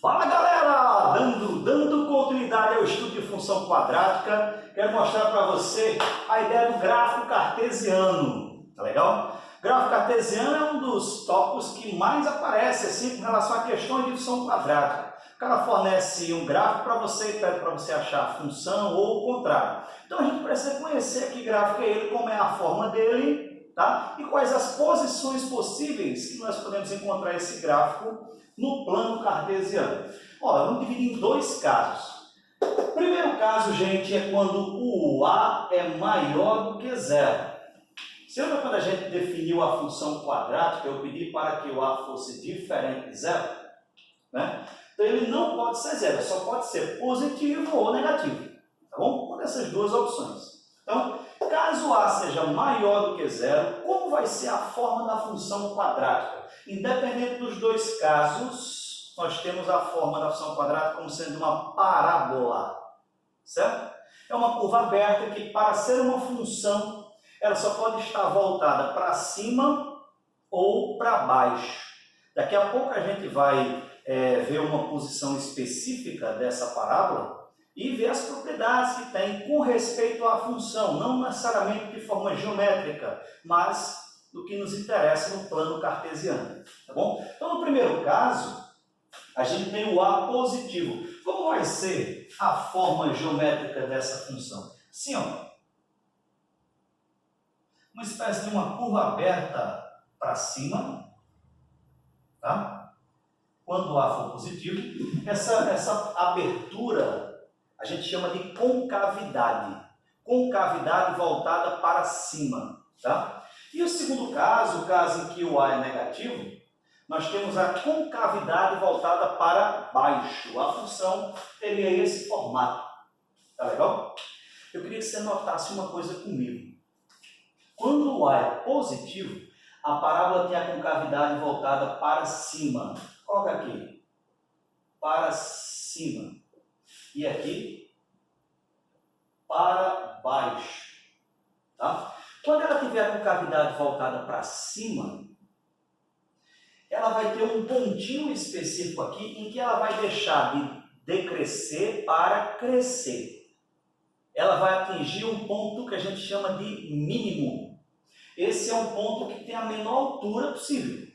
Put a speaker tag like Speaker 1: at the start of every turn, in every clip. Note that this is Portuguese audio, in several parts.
Speaker 1: Fala galera, dando continuidade ao estudo de função quadrática, quero mostrar para você a ideia do gráfico cartesiano, tá legal? Gráfico cartesiano é um dos tópicos que mais aparece assim, com relação a questões de função quadrática. O cara fornece um gráfico para você e pede para você achar a função ou o contrário. Então a gente precisa conhecer que gráfico é ele, como é a forma dele, tá? E quais as posições possíveis que nós podemos encontrar esse gráfico no plano cartesiano. Ó, vamos dividir em dois casos. O primeiro caso, gente, é quando o A é maior do que zero. Você lembra quando a gente definiu a função quadrática, eu pedi para que o A fosse diferente de zero? Né? Então ele não pode ser zero, só pode ser positivo ou negativo. Tá bom? Uma dessas duas opções. Então, caso A seja maior do que zero, como vai ser a forma da função quadrática? Independente dos dois casos, nós temos a forma da função quadrática como sendo uma parábola, certo? É uma curva aberta que, para ser uma função, ela só pode estar voltada para cima ou para baixo. Daqui a pouco a gente vai ver uma posição específica dessa parábola e ver as propriedades que tem com respeito à função, não necessariamente de forma geométrica, mas do que nos interessa no plano cartesiano, tá bom? Então, no primeiro caso, a gente tem o A positivo. Como vai ser a forma geométrica dessa função? Assim, ó, uma espécie de uma curva aberta para cima, tá? Quando o A for positivo, essa abertura a gente chama de concavidade. Concavidade voltada para cima, tá? E o segundo caso, o caso em que o A é negativo, nós temos a concavidade voltada para baixo. A função teria esse formato. Tá legal? Eu queria que você notasse uma coisa comigo. Quando o A é positivo, a parábola tem a concavidade voltada para cima. Coloca aqui. Para cima. E aqui, para baixo. Tá? Quando ela tiver a concavidade voltada para cima, ela vai ter um pontinho específico aqui em que ela vai deixar de decrescer para crescer. Ela vai atingir um ponto que a gente chama de mínimo. Esse é um ponto que tem a menor altura possível,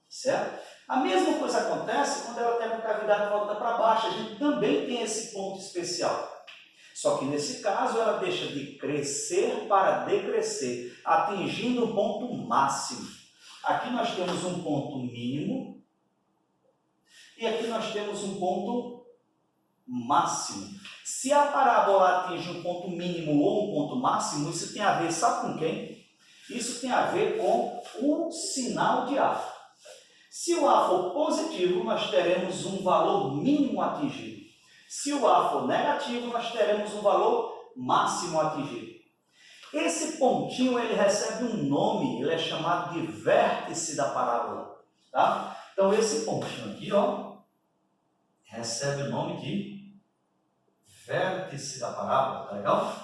Speaker 1: certo? A mesma coisa acontece quando ela tem a concavidade voltada para baixo. A gente também tem esse ponto especial. Só que nesse caso ela deixa de crescer para decrescer, atingindo um ponto máximo. Aqui nós temos um ponto mínimo e aqui nós temos um ponto máximo. Se a parábola atinge um ponto mínimo ou um ponto máximo, isso tem a ver, sabe com quem? Isso tem a ver com o sinal de A. Se o A for positivo, nós teremos um valor mínimo atingido. Se o A for negativo, nós teremos um valor máximo atingido. Esse pontinho ele recebe um nome, ele é chamado de vértice da parábola. Tá? Então esse pontinho aqui, ó, recebe o nome de vértice da parábola, tá legal?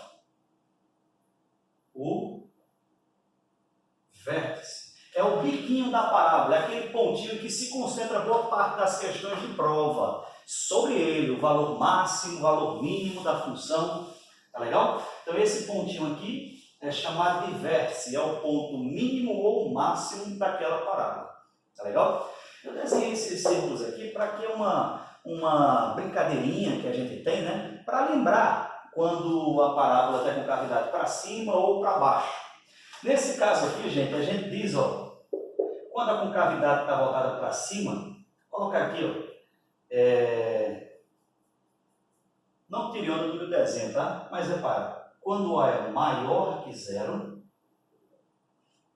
Speaker 1: O vértice. É o biquinho da parábola, é aquele pontinho que se concentra boa parte das questões de prova. Sobre ele, o valor máximo, o valor mínimo da função, tá legal? Então esse pontinho aqui é chamado de vértice, é o ponto mínimo ou máximo daquela parábola, tá legal? Eu desenhei esses círculos aqui para que uma brincadeirinha que a gente tem, né? Para lembrar quando a parábola está com cavidade para cima ou para baixo. Nesse caso aqui, gente, a gente diz, ó, quando a concavidade está voltada para cima, vou colocar aqui, ó, não tire onda do desenho, tá? Mas repara, quando o A é maior que zero,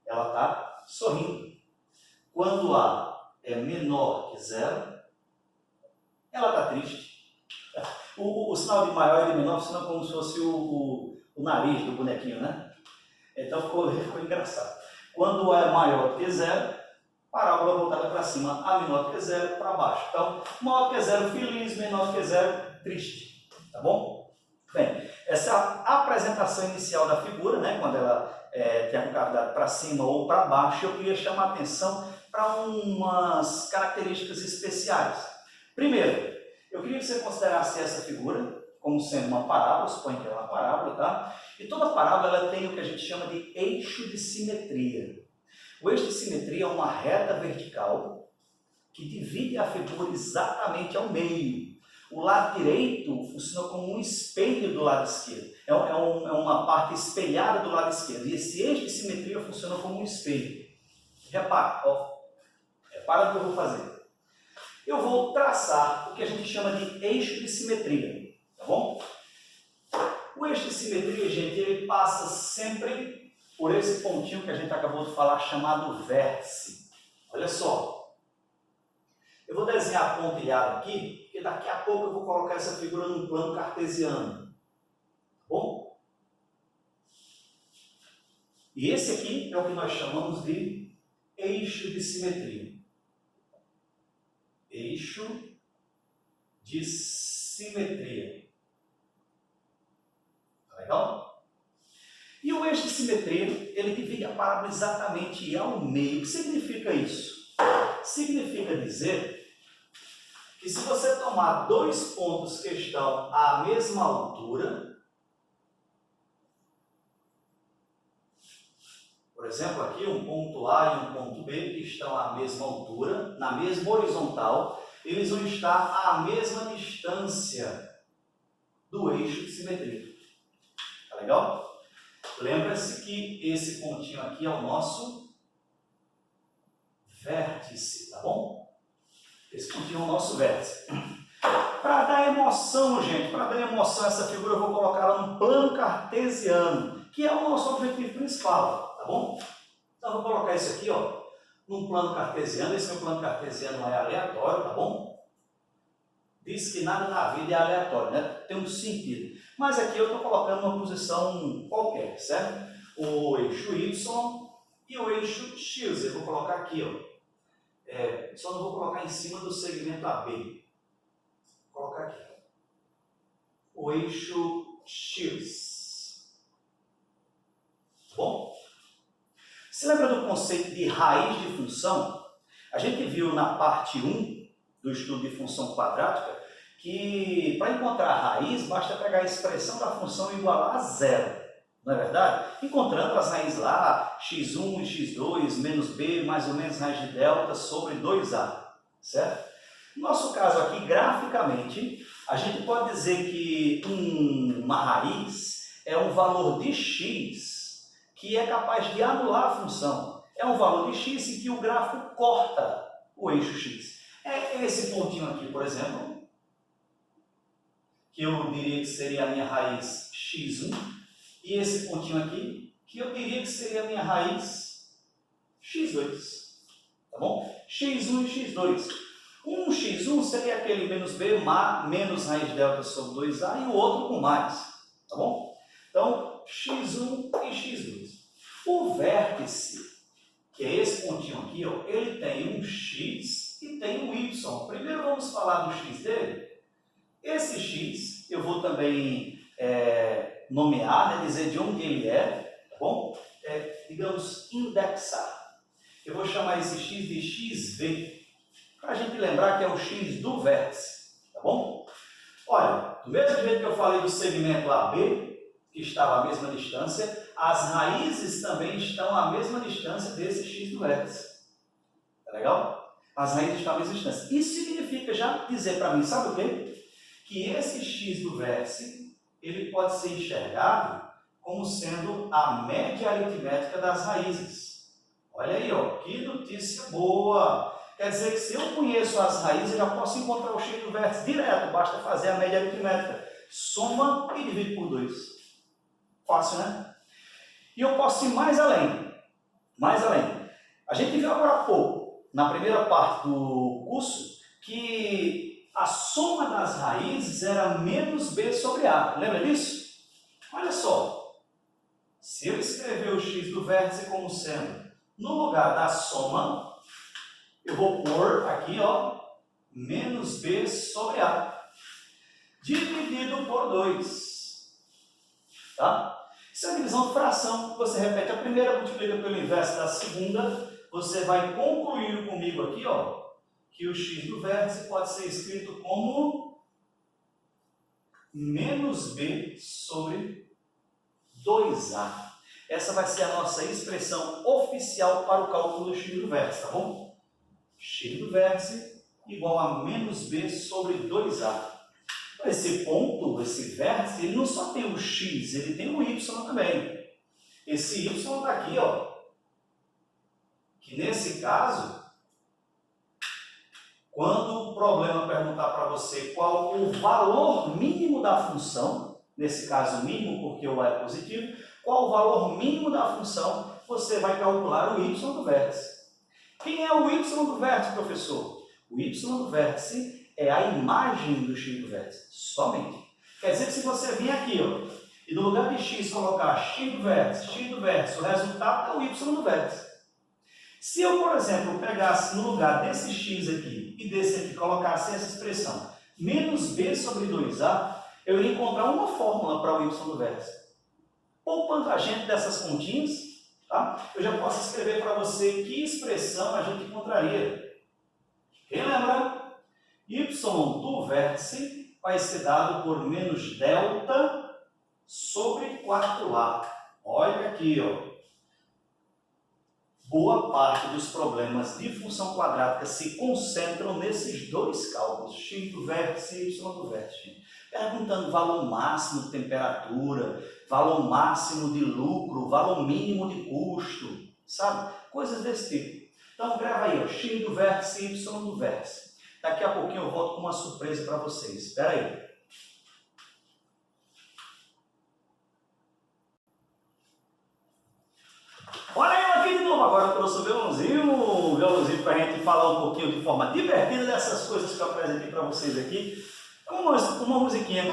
Speaker 1: ela está sorrindo. Quando o A é menor que zero, ela está triste. O sinal de maior e de menor funciona como se fosse o nariz do bonequinho, né? Então ficou engraçado. Quando o A é maior que zero, parábola voltada para cima, A menor que zero, para baixo. Então, maior que zero, feliz, menor que zero, triste. Tá bom? Bem, essa é a apresentação inicial da figura, né? Quando ela tem a concavidade para cima ou para baixo, eu queria chamar a atenção para umas características especiais. Primeiro, eu queria que você considerasse essa figura como sendo uma parábola, suponha que é uma parábola, tá? E toda parábola ela tem o que a gente chama de eixo de simetria. O eixo de simetria é uma reta vertical que divide a figura exatamente ao meio. O lado direito funciona como um espelho do lado esquerdo. É uma parte espelhada do lado esquerdo. E esse eixo de simetria funciona como um espelho. Repara, ó. Repara o que eu vou fazer. Eu vou traçar o que a gente chama de eixo de simetria. Tá bom? O eixo de simetria, gente, ele passa sempre por esse pontinho que a gente acabou de falar, chamado vértice. Olha só. Eu vou desenhar pontilhado aqui, porque daqui a pouco eu vou colocar essa figura num plano cartesiano. Tá bom? E esse aqui é o que nós chamamos de eixo de simetria. Eixo de simetria. Tá legal? E o eixo de simetria, ele divide a parábola exatamente ao meio. O que significa isso? Significa dizer que se você tomar dois pontos que estão à mesma altura, por exemplo, aqui um ponto A e um ponto B que estão à mesma altura, na mesma horizontal, eles vão estar à mesma distância do eixo de simetria. Tá legal? Lembra-se que esse pontinho aqui é o nosso vértice, tá bom? Esse pontinho é o nosso vértice. Para dar emoção, gente, para dar emoção a essa figura, eu vou colocar ela num plano cartesiano, que é o nosso objetivo principal, tá bom? Então, eu vou colocar isso aqui, ó, num plano cartesiano. Esse meu plano cartesiano é aleatório, tá bom? Diz que nada na vida é aleatório, né? Tem um sentido. Mas aqui eu estou colocando uma posição qualquer, certo? O eixo Y e o eixo X. Eu vou colocar aqui, ó. Só não vou colocar em cima do segmento AB. Vou colocar aqui. O eixo X. Bom? Você lembra do conceito de raiz de função? A gente viu na parte 1 do estudo de função quadrática que para encontrar a raiz basta pegar a expressão da função igual a zero. Não é verdade? Encontrando as raízes lá, x1 e x2 menos b mais ou menos raiz de delta sobre 2a, certo? No nosso caso aqui, graficamente, a gente pode dizer que uma raiz é um valor de x que é capaz de anular a função. É um valor de x em que o gráfico corta o eixo x. É esse pontinho aqui, por exemplo, que eu diria que seria a minha raiz x1. E esse pontinho aqui, que eu diria que seria a minha raiz x2. Tá bom? x1 e x2. Um x1 seria aquele menos b menos raiz de delta sobre 2a e o outro com mais. Tá bom? Então, x1 e x2. O vértice, que é esse pontinho aqui, ó, ele tem um x e tem um y. Primeiro vamos falar do x dele. Esse x eu vou também nomear, né, dizer de onde ele é, tá bom? Digamos, indexar. Eu vou chamar esse x de xv, para a gente lembrar que é o x do vértice, tá bom? Olha, do mesmo jeito que eu falei do segmento AB, que estava à mesma distância, as raízes também estão à mesma distância desse x do vértice. Tá legal? As raízes estão à mesma distância. Isso significa já dizer para mim, sabe o quê? Que esse x do vértice, ele pode ser enxergado como sendo a média aritmética das raízes. Olha aí, ó, que notícia boa! Quer dizer que se eu conheço as raízes, eu já posso encontrar o x do vértice direto, basta fazer a média aritmética. Soma e divide por 2. Fácil, né? E eu posso ir mais além. Mais além. A gente viu agora há pouco, na primeira parte do curso, que a soma das raízes era menos b sobre a. Lembra disso? Olha só. Se eu escrever o x do vértice como sendo, no lugar da soma, eu vou pôr aqui, ó, menos b sobre a. Dividido por 2. Tá? Isso é a divisão de fração. Você repete a primeira, multiplica pelo inverso da segunda. Você vai concluir comigo aqui, ó, que o x do vértice pode ser escrito como menos b sobre 2a. Essa vai ser a nossa expressão oficial para o cálculo do x do vértice, tá bom? X do vértice igual a menos b sobre 2a. Esse ponto, esse vértice, ele não só tem o x, ele tem o y também. Esse y está aqui, ó. Que nesse caso, quando o problema perguntar para você qual o valor mínimo da função, nesse caso mínimo porque o a é positivo, qual o valor mínimo da função, você vai calcular o y do vértice. Quem é o y do vértice, professor? O y do vértice é a imagem do x do vértice, somente. Quer dizer que se você vir aqui, ó, e no lugar de x colocar x do vértice, o resultado é o y do vértice. Se eu, por exemplo, pegasse no lugar desse x aqui e desse aqui, colocasse essa expressão, menos b sobre 2a, eu iria encontrar uma fórmula para o y do vértice. Poupando a gente dessas continhas, tá? Eu já posso escrever para você que expressão a gente encontraria. Quem lembra? Y do vértice vai ser dado por menos delta sobre 4a. Olha aqui, ó. Boa parte dos problemas de função quadrática se concentram nesses dois cálculos, x do vértice e y do vértice. Perguntando valor máximo de temperatura, valor máximo de lucro, valor mínimo de custo, sabe? Coisas desse tipo. Então, grava aí, ó, x do vértice e y do vértice. Daqui a pouquinho eu volto com uma surpresa para vocês. Espera aí. Olha eu aqui de novo. Agora eu trouxe o violãozinho para a gente falar um pouquinho de forma divertida dessas coisas que eu apresentei para vocês aqui. Uma musiquinha.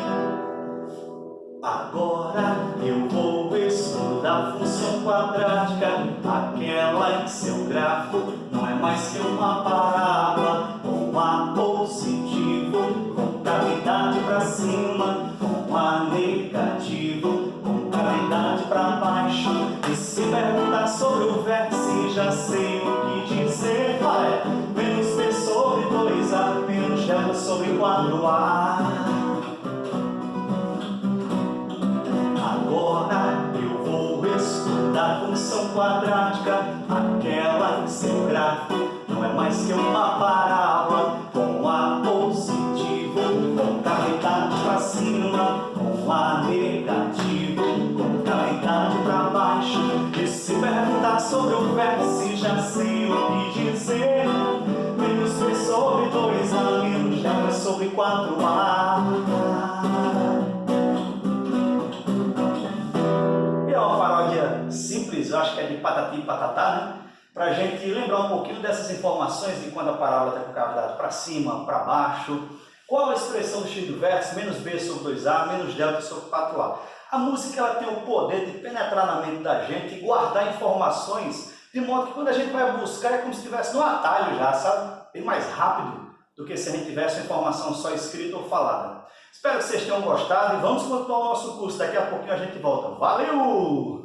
Speaker 1: Agora eu vou estudar função quadrática, aquela em seu gráfico não é mais que uma parábola, com A positivo, com cavidade para cima, com A negativo, com cavidade para baixo. E se perguntar sobre o vértice, já sei o que dizer. Vai, menos b sobre 2a, menos delta sobre 4a. Agora eu vou estudar função quadrática, aquela em seu gráfico não é mais que uma parábola, com A positivo, com cavidade para cima, com A negativo, com cavidade para baixo. E se perguntar sobre o vértice, já sei o que dizer. Menos b sobre 2a, menos delta sobre 4a. Simples, eu acho que é de patati e patatá, né? Para a gente lembrar um pouquinho dessas informações de quando a parábola está com cavidade para cima, para baixo. Qual a expressão do x do vértice? Menos b sobre 2a, menos delta sobre 4a. A música ela tem o poder de penetrar na mente da gente e guardar informações, de modo que quando a gente vai buscar é como se estivesse no atalho já, sabe? Bem mais rápido do que se a gente tivesse a informação só escrita ou falada. Espero que vocês tenham gostado e vamos continuar o nosso curso. Daqui a pouquinho a gente volta. Valeu!